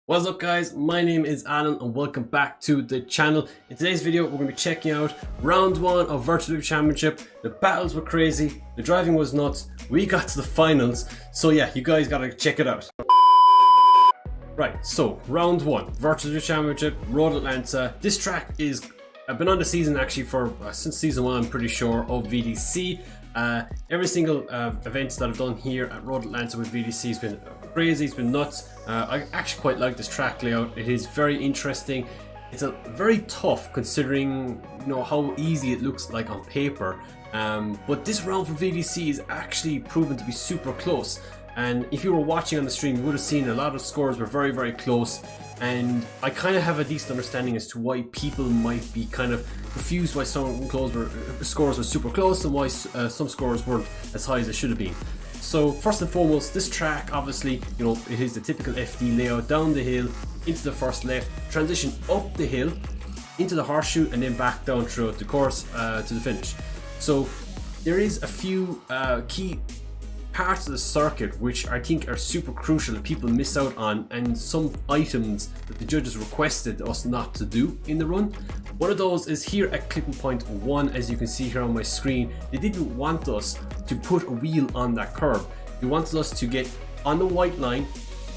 What's up guys, my name is Alan and welcome back to the channel. In today's video we're going to be checking out round 1 of Virtual Championship. The battles were crazy, the driving was nuts, we got to the finals, so yeah, you guys gotta check it out. Right, so round 1, Virtual Championship, Road Atlanta. This track is, I've been on the season actually for, since season 1 I'm pretty sure, of VDC. Every single event that I've done here at Road Atlanta with VDC has been crazy, it's been nuts. I actually quite like this track layout. It is very interesting. It's very tough considering how easy it looks like on paper. But this round for VDC is actually proven to be super close. And if you were watching on the stream, you would have seen a lot of scores were very, very close. And I kind of have a decent understanding as to why people might be kind of confused why some scores were super close and why some scores weren't as high as they should have been. So first and foremost, this track obviously, it is the typical FD layout, down the hill, into the first left, transition up the hill, into the horseshoe, and then back down throughout the course to the finish. So there is a few key parts of the circuit which I think are super crucial that people miss out on, and some items that the judges requested us not to do in the run. One of those is here at clipping point 1, as you can see here on my screen. They didn't want us to put a wheel on that curb. They wanted us to get on the white line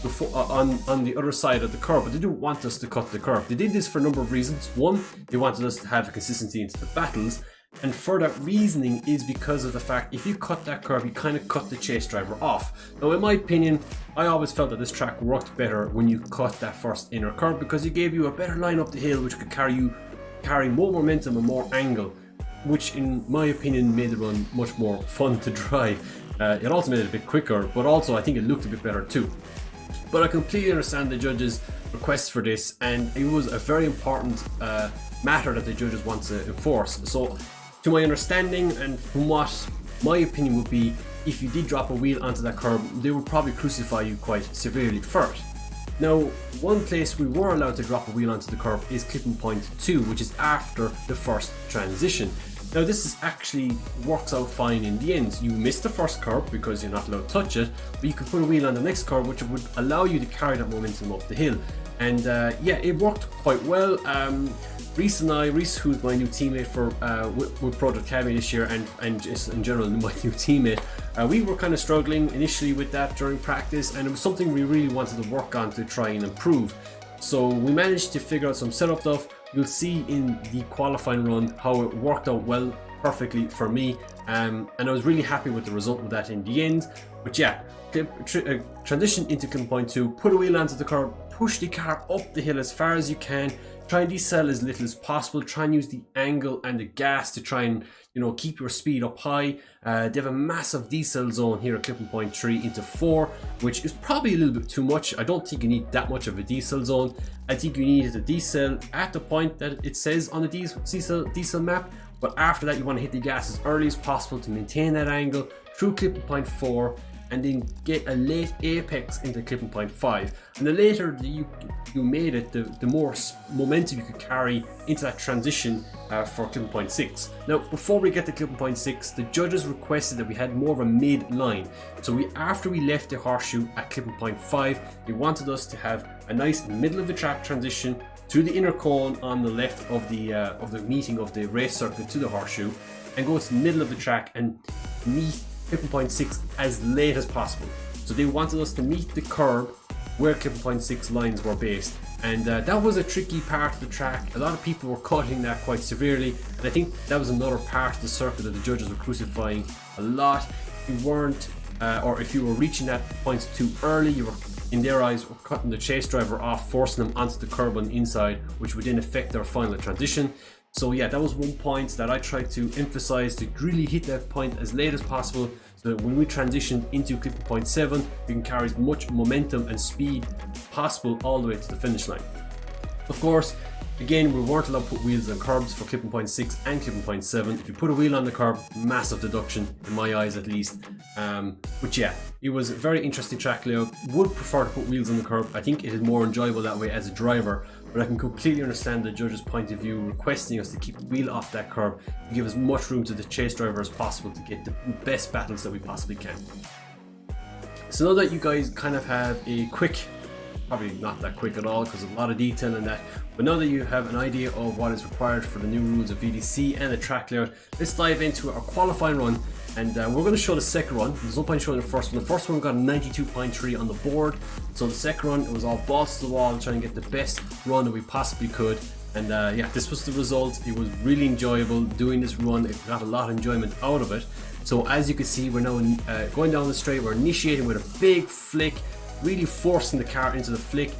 before, on the other side of the curb, but they didn't want us to cut the curb. They did this for a number of reasons. One, they wanted us to have consistency into the battles. And for that reasoning is because of the fact if you cut that curb, you kind of cut the chase driver off. Now in my opinion, I always felt that this track worked better when you cut that first inner curb, because it gave you a better line up the hill which could carry more momentum and more angle, which in my opinion made the run much more fun to drive. It also made it a bit quicker, but also I think it looked a bit better too. But I completely understand the judges' request for this, and it was a very important matter that the judges want to enforce. So to my understanding, and from what my opinion would be, if you did drop a wheel onto that curb, they would probably crucify you quite severely first. Now, one place we were allowed to drop a wheel onto the curb is clipping point 2, which is after the first transition. Now this actually works out fine in the end. You miss the first curb because you're not allowed to touch it, but you can put a wheel on the next curb which would allow you to carry that momentum up the hill. And yeah, it worked quite well. Rhys, who's my new teammate for with Prodrift Academy this year, and just in general my new teammate, we were kind of struggling initially with that during practice, and it was something we really wanted to work on to try and improve. So we managed to figure out some setup stuff. You'll see in the qualifying run how it worked out well, perfectly for me, and I was really happy with the result of that in the end. But yeah, transition into clipping point 2, put a wheel onto the curb, push the car up the hill as far as you can, try and decel as little as possible, try and use the angle and the gas to try and keep your speed up high. They have a massive decel zone here at clipping point 3 into 4, which is probably a little bit too much. I don't think you need that much of a decel zone. I think you need a decel at the point that it says on the decel map, but after that you want to hit the gas as early as possible to maintain that angle through clipping point 4, and then get a late apex into clipping point 5. And the later you made it, the more momentum you could carry into that transition for clipping point 6. Now, before we get to clipping point 6, the judges requested that we had more of a mid line. So after we left the horseshoe at clipping point 5, they wanted us to have a nice middle of the track transition through the inner cone on the left of the meeting of the race circuit to the horseshoe, and go to the middle of the track and meet clipping point 6 as late as possible. So they wanted us to meet the curb where clipping point 6 lines were based, and that was a tricky part of the track. A lot of people were cutting that quite severely, and I think that was another part of the circuit that the judges were crucifying a lot. If you weren't, or if you were reaching that point too early, you were, in their eyes, were cutting the chase driver off, forcing them onto the curb on the inside, which would then affect their final transition. So yeah, that was one point that I tried to emphasize, to really hit that point as late as possible, so that when we transitioned into clipping point 7, we can carry as much momentum and speed possible all the way to the finish line. Of course, again, we weren't allowed to put wheels on curbs for clipping point 6 and clipping point 7. If you put a wheel on the curb, massive deduction, in my eyes at least. But yeah, it was a very interesting track layout. Would prefer to put wheels on the curb. I think it is more enjoyable that way as a driver, but I can completely understand the judge's point of view, requesting us to keep the wheel off that curb to give as much room to the chase driver as possible to get the best battles that we possibly can. So now that you guys kind of have a quick probably not that quick at all because of a lot of detail in that. But now that you have an idea of what is required for the new rules of VDC and the track layout, let's dive into our qualifying run. And we're going to show the second run. There's no point showing the first one. The first one got a 92.3 on the board. So the second run, it was all balls to the wall, trying to get the best run that we possibly could. And yeah, this was the result. It was really enjoyable doing this run. It got a lot of enjoyment out of it. So as you can see, we're now going down the straight. We're initiating with a big flick, really forcing the car into the flick.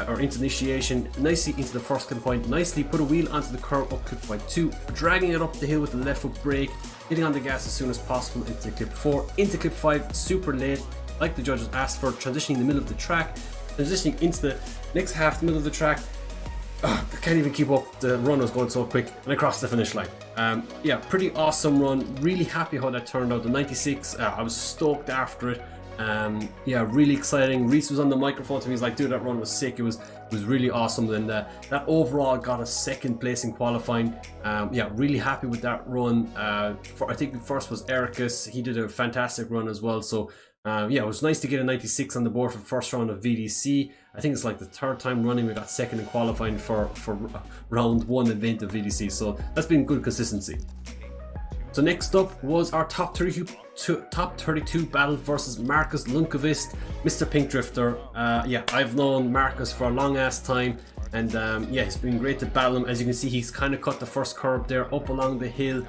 Or into initiation, nicely into the first clip point, nicely put a wheel onto the curve up clip point 2, dragging it up the hill with the left foot brake, hitting on the gas as soon as possible into clip 4, into clip 5, super late, like the judges asked for, transitioning in the middle of the track, transitioning into the next half, the middle of the track. I can't even keep up, the run was going so quick, and I crossed the finish line. Yeah, pretty awesome run, really happy how that turned out. The 96, I was stoked after it. Yeah, really exciting. Rhys was on the microphone to me. He's like, dude, that run was sick. It was really awesome. And that overall got us second place in qualifying. Yeah, really happy with that run. I think first was Ericus. He did a fantastic run as well. So yeah, it was nice to get a 96 on the board for the first round of VDC. I think it's like the third time running we got second in qualifying for round 1 event of VDC. So that's been good consistency. So next up was our top 32 battle versus Marcus Lundqvist, Mr. Pink Drifter. Yeah, I've known Marcus for a long ass time, and yeah, it's been great to battle him. As you can see, he's kind of cut the first curve there up along the hill.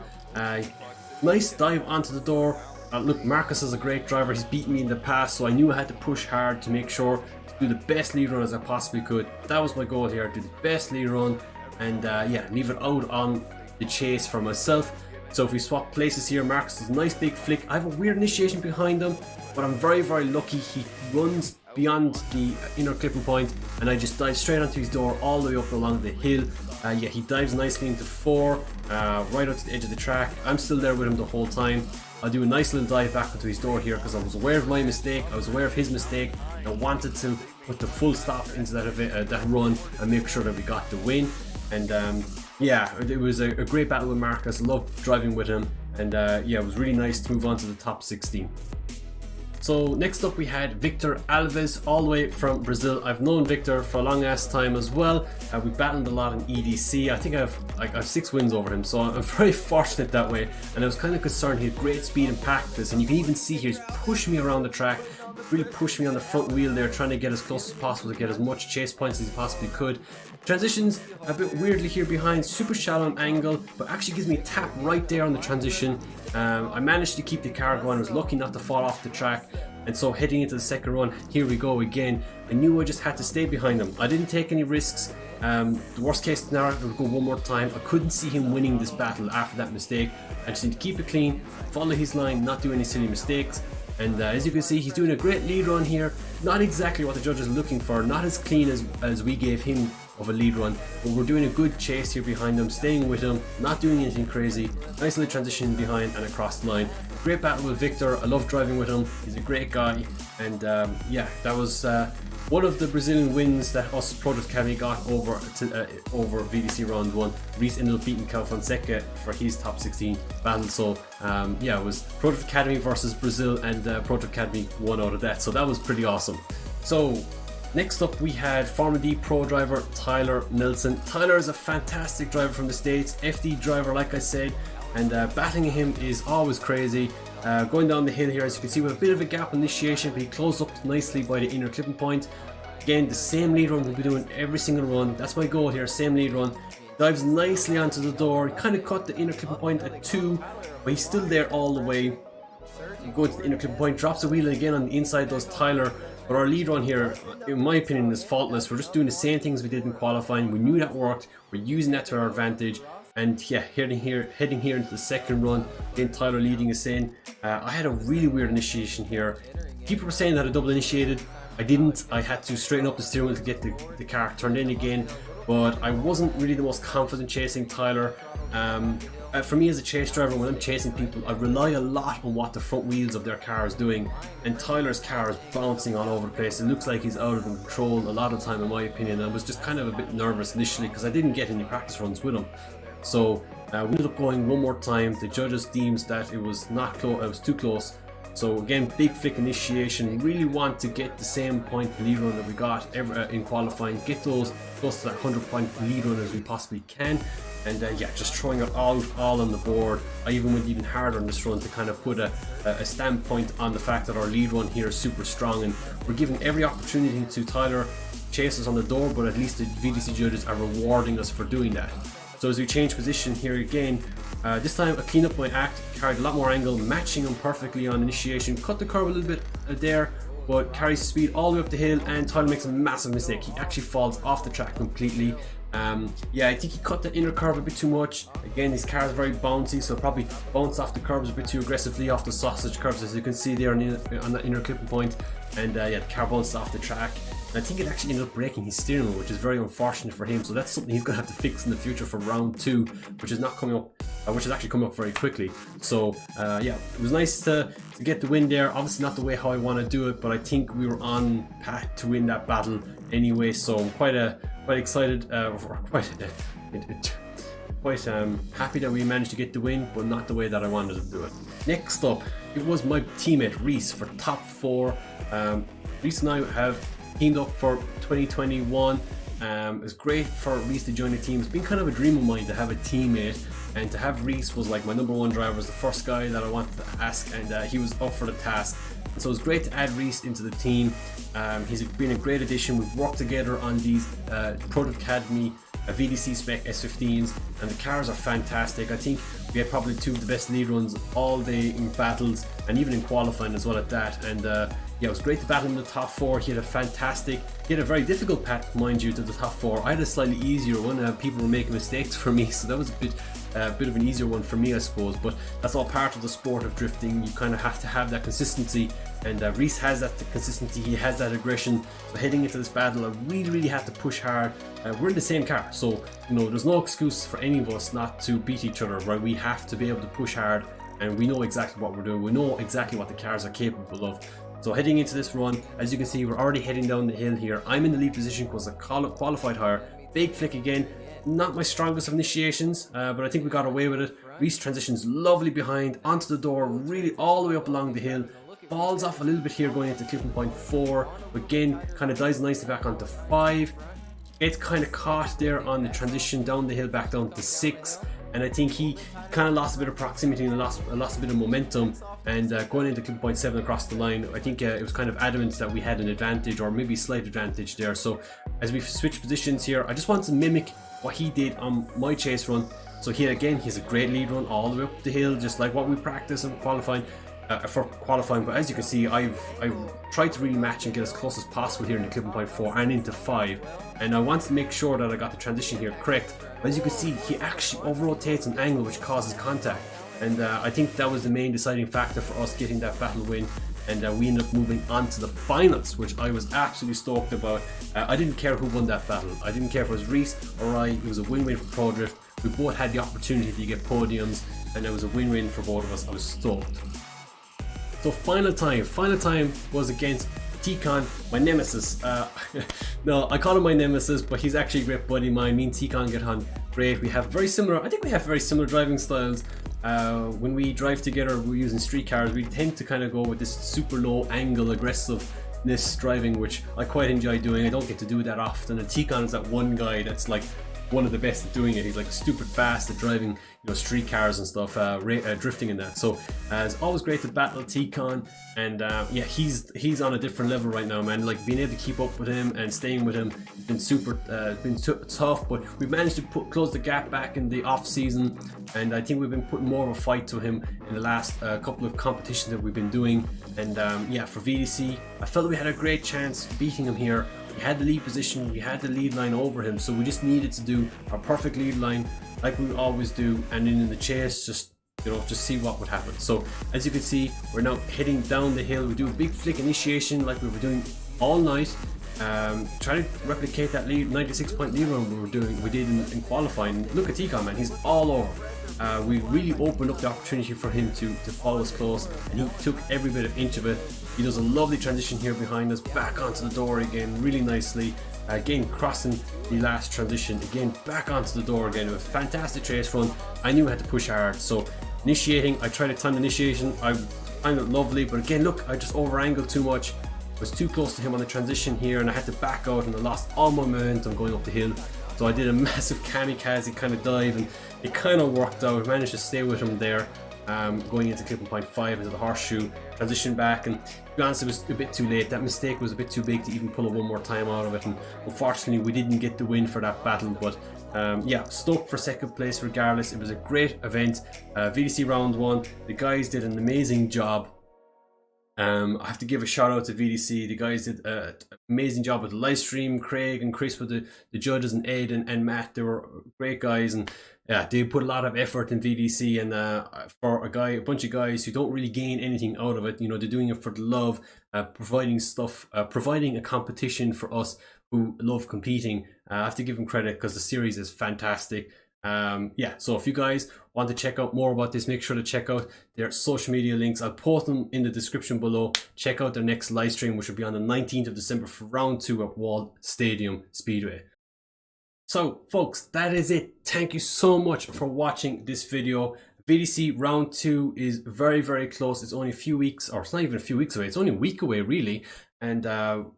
Nice dive onto the door. Look, Marcus is a great driver. He's beaten me in the past, so I knew I had to push hard to make sure to do the best lead run as I possibly could. That was my goal here, do the best lead run, and yeah, leave it out on the chase for myself. So if we swap places here, Marcus does a nice big flick. I have a weird initiation behind him, but I'm very, very lucky. He runs beyond the inner clipping point, and I just dive straight onto his door all the way up along the hill. Yeah, he dives nicely into 4, right out to the edge of the track. I'm still there with him the whole time. I'll do a nice little dive back into his door here because I was aware of my mistake, I was aware of his mistake, and I wanted to put the full stop into that run and make sure that we got the win. And yeah, it was a great battle with Marcus. Loved driving with him, and yeah, it was really nice to move on to the top 16. So next up we had Victor Alves, all the way from Brazil. I've known Victor for a long ass time as well. We battled a lot in EDC. I think I've 6 wins over him, so I'm very fortunate that way. And I was kind of concerned. He had great speed and practice, and you can even see here he's pushing me around the track, really pushed me on the front wheel there, trying to get as close as possible to get as much chase points as he possibly could. Transitions a bit weirdly here behind, super shallow on angle, but actually gives me a tap right there on the transition. I managed to keep the car going. I was lucky not to fall off the track, and so heading into the second run, here we go again. I knew I just had to stay behind him. I didn't take any risks. The worst case scenario would go one more time. I couldn't see him winning this battle after that mistake. I just need to keep it clean, follow his line, not do any silly mistakes. And as you can see, he's doing a great lead run here. Not exactly what the judges are looking for, not as clean as we gave him of a lead run, but we're doing a good chase here behind him, staying with him, not doing anything crazy. Nice little transition behind and across the line. Great battle with Victor. I love driving with him. He's a great guy, and yeah, that was one of the Brazilian wins that us Prodrift Academy got over VDC round 1. Rhys ended up beating Cal Fonseca for his top 16 battle. So yeah, it was Prodrift Academy versus Brazil, and Prodrift Academy won out of that. So that was pretty awesome. So next up we had Formula D Pro driver Tyler Nelson. Tyler is a fantastic driver from the States, FD driver like I said, and battling him is always crazy. Going down the hill here, as you can see, with a bit of a gap initiation, but he closed up nicely by the inner clipping point. Again, the same lead run we'll be doing every single run. That's my goal here, same lead run. Dives nicely onto the door. He kind of cut the inner clipping point at 2, but he's still there all the way. You go to the inner clipping point, drops the wheel, and again on the inside does Tyler. But our lead run here, in my opinion, is faultless. We're just doing the same things we did in qualifying. We knew that worked. We're using that to our advantage. And yeah, heading here into the second run, again Tyler leading us in. I had a really weird initiation here. People were saying that I double initiated. I didn't. I had to straighten up the steering wheel to get the car turned in again. But I wasn't really the most confident chasing Tyler. For me as a chase driver, when I'm chasing people, I rely a lot on what the front wheels of their car is doing. And Tyler's car is bouncing all over the place. It looks like he's out of control a lot of the time, in my opinion. I was just kind of a bit nervous initially because I didn't get any practice runs with him. So we ended up going one more time. The judges deemed that it was not close. It was too close. So again, big flick initiation, really want to get the same point lead run that we got in qualifying, get those close to that 100-point lead run as we possibly can. And yeah, just throwing it all on the board. I even went even harder on this run to kind of put a standpoint on the fact that our lead run here is super strong, and we're giving every opportunity to Tyler chase us on the door, but at least the VDC judges are rewarding us for doing that. So as we change position here again, this time I cleaned up my act, carried a lot more angle, matching him perfectly on initiation, cut the curve a little bit there, but carries speed all the way up the hill, and Tyler makes a massive mistake. He actually falls off the track completely. Yeah, I think he cut the inner curve a bit too much. Again, these cars are very bouncy, so probably bounced off the curves a bit too aggressively, off the sausage curves, as you can see there on that inner clipping point. And yeah, the car bounced off the track. And I think it actually ended up breaking his steering wheel, which is very unfortunate for him. So that's something he's going to have to fix in the future for round 2, which is not coming up, which is actually coming up very quickly. So yeah, it was nice to get the win there. Obviously not the way how I want to do it, but I think we were on path to win that battle anyway. So I'm quite excited, quite happy that we managed to get the win, but not the way that I wanted to do it. Next up, it was my teammate Rhys for top 4. Rhys and I have teamed up for 2021. It's great for Rhys to join the team. It's been kind of a dream of mine to have a teammate, and to have Rhys was like my #1 driver, was the first guy that I wanted to ask, and he was up for the task. And so it's great to add Rhys into the team. He's been a great addition. We've worked together on these Prodrift Academy VDC spec S15s, and the cars are fantastic. I think we had probably 2 of the best lead runs all day in battles, and even in qualifying as well at that. And yeah, it was great to battle in the top 4. He had a very difficult path, mind you, to the top 4. I had a slightly easier one. People were making mistakes for me, so that was a bit of an easier one for me, I suppose. But that's all part of the sport of drifting. You kind of have to have that consistency, and Rhys has that consistency. He has that aggression. So heading into this battle, I really have to push hard. We're in the same car, so you know there's no excuse for any of us not to beat each other, right? We have to be able to push hard, and we know exactly what we're doing. We know exactly what the cars are capable of. So heading into this run, as you can see, we're already heading down the hill here. I'm in the lead position because I qualified higher. Big flick again. Not my strongest of initiations, but I think we got away with it. Rhys transitions lovely behind, onto the door, really all the way up along the hill. Falls off a little bit here going into clipping point 4. Again, kind of dives nicely back onto 5. Gets kind of caught there on the transition down the hill back down to 6. And I think he kind of lost a bit of proximity and lost a bit of momentum. And going into clip point 7 across the line, I think it was kind of adamant that we had an advantage, or maybe slight advantage there. So as we switch positions here, I just want to mimic what he did on my chase run. So here again, he's a great lead run all the way up the hill, just like what we practice in qualifying. But as you can see, I've tried to really match and get as close as possible here in the clipping point 4 and into 5, and I want to make sure that I got the transition here correct. As you can see, he actually over rotates an angle which causes contact, and I think that was the main deciding factor for us getting that battle win. And we ended up moving on to the finals, which I was absolutely stoked about. I didn't care who won that battle. I didn't care if it was Rhys or I. It was a win-win for Prodrift. We both had the opportunity to get podiums, and it was a win-win for both of us. I was stoked. So final time was against T-Con, my nemesis. No, I call him my nemesis, but he's actually a great buddy of mine. Me and T-Con get on great. I think we have very similar driving styles. When we drive together, we're using street cars. We tend to kind of go with this super low angle aggressiveness driving, which I quite enjoy doing. I don't get to do that often. And T-Con is that one guy that's like one of the best at doing it. He's like stupid fast at driving, you know, street cars and stuff, drifting in that. So it's always great to battle T-Con, and yeah, he's on a different level right now, man. Like being able to keep up with him and staying with him has been super, tough. But we've managed to close the gap back in the off season, and I think we've been putting more of a fight to him in the last couple of competitions that we've been doing. And yeah, for VDC, I felt we had a great chance beating him here. We had the lead position, we had the lead line over him, so we just needed to do our perfect lead line like we always do, and then in the chase, just see what would happen. So as you can see, we're now heading down the hill. We do a big flick initiation like we were doing all night. Try to replicate that 96-point lead run we did in qualifying. Look at T-Con, man, he's all over. We really opened up the opportunity for him to follow us close, and he took every bit of inch of it. He does a lovely transition here behind us, back onto the door again, really nicely. Again, crossing the last transition, again, back onto the door again. It was a fantastic chase run. I knew I had to push hard, so initiating, I tried to time the initiation. I find it lovely. But again, look, I just over angled too much. I was too close to him on the transition here, and I had to back out, and I lost all my momentum going up the hill. So I did a massive kamikaze kind of dive, and it kind of worked out. I managed to stay with him there, going into clipping point 5 into the horseshoe, transition back, and to be honest, it was a bit too late. That mistake was a bit too big to even pull it one more time out of it, and unfortunately we didn't get the win for that battle. But yeah, stoked for second place regardless. It was a great event. VDC round 1, the guys did an amazing job. I have to give a shout out to VDC. The guys did an amazing job with the live stream. Craig and Chris were the judges, and Ed and Matt, they were great guys, and yeah, they put a lot of effort in VDC. And for a bunch of guys who don't really gain anything out of it, you know, they're doing it for the love, providing stuff, providing a competition for us who love competing. I have to give them credit because the series is fantastic. Yeah, so if you guys want to check out more about this, make sure to check out their social media links. I'll post them in the description below. Check out their next live stream, which will be on the 19th of December for round 2 at Wall Stadium Speedway. So folks, that is it. Thank you so much for watching this video. VDC round 2 is very, very close. It's only a few weeks, or it's not even a few weeks away, it's only a week away really, and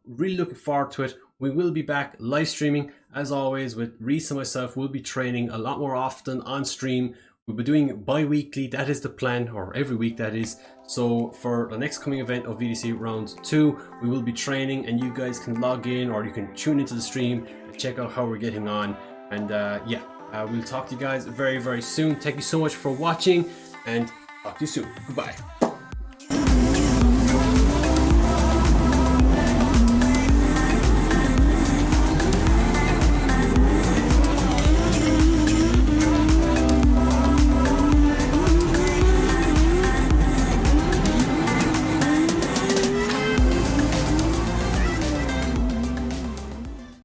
really looking forward to it. We will be back live streaming as always with Rhys and myself. We'll be training a lot more often on stream. We'll be doing it bi-weekly, that is the plan, or every week that is. So for the next coming event of VDC round 2, we will be training, and you guys can log in, or you can tune into the stream and check out how we're getting on. And yeah, we'll talk to you guys very, very soon. Thank you so much for watching, and talk to you soon. Goodbye.